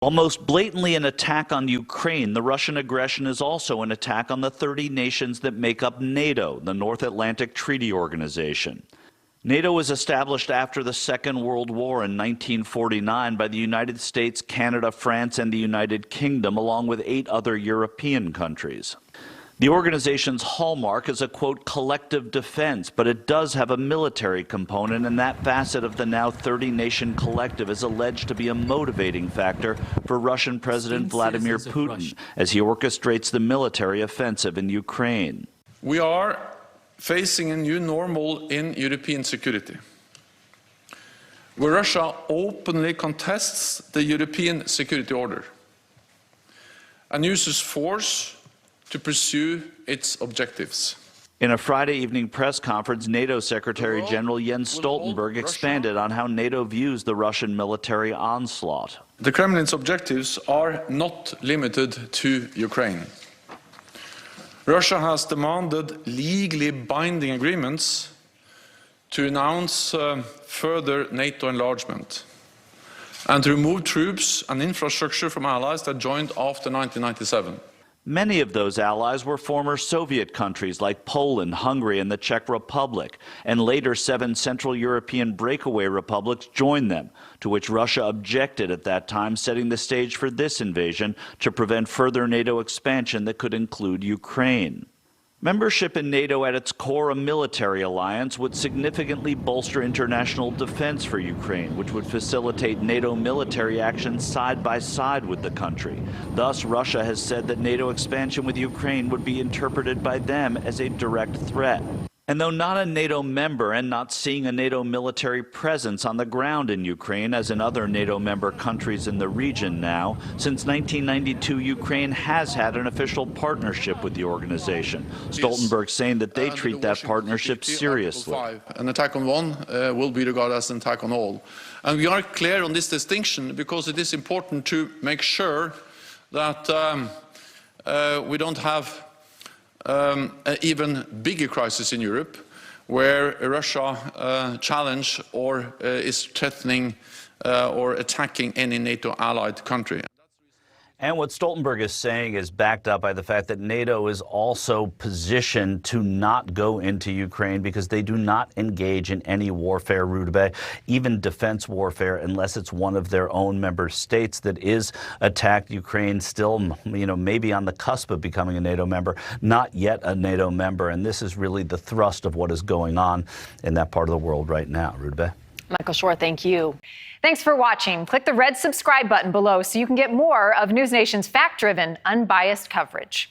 While most blatantly an attack on Ukraine, the Russian aggression is also an attack on the 30 nations that make up NATO, the North Atlantic Treaty Organization. NATO was established after the Second World War in 1949 by the United States, Canada, France, and the United Kingdom, along with 8 other European countries. The organization's hallmark is a, quote, collective defense, but it does have a military component, and that facet of the now 30-nation collective is alleged to be a motivating factor for Russian President Vladimir Putin as he orchestrates the military offensive in Ukraine. We are facing a new normal in European security, where Russia openly contests the European security order and uses force to pursue its objectives. In a Friday evening press conference, NATO Secretary General Jens Stoltenberg expanded on how NATO views the Russian military onslaught. The Kremlin's objectives are not limited to Ukraine. Russia has demanded legally binding agreements to announce further NATO enlargement and to remove troops and infrastructure from allies that joined after 1997. Many of those allies were former Soviet countries like Poland, Hungary, and the Czech Republic, and later 7 Central European breakaway republics joined them, to which Russia objected at that time, setting the stage for this invasion to prevent further NATO expansion that could include Ukraine. Membership in NATO at its core, a military alliance, would significantly bolster international defense for Ukraine, which would facilitate NATO military action side by side with the country. Thus, Russia has said that NATO expansion with Ukraine would be interpreted by them as a direct threat. And though not a NATO member and not seeing a NATO military presence on the ground in Ukraine, as in other NATO member countries in the region now, since 1992, Ukraine has had an official partnership with the organization. Stoltenberg saying that they treat that partnership seriously. An attack on one will be regarded as an attack on all. And we are clear on this distinction because it is important to make sure that we don't have an even bigger crisis in Europe, where Russia challenge or is threatening or attacking any NATO allied country. And what Stoltenberg is saying is backed up by the fact that NATO is also positioned to not go into Ukraine because they do not engage in any warfare, Rudabeh, even defense warfare, unless it's one of their own member states that is attacked. Ukraine still, maybe on the cusp of becoming a NATO member, not yet a NATO member. And this is really the thrust of what is going on in that part of the world right now. Rudabeh. Michael Shore, thank you. Thanks for watching. Click the red subscribe button below so you can get more of NewsNation's fact-driven, unbiased coverage.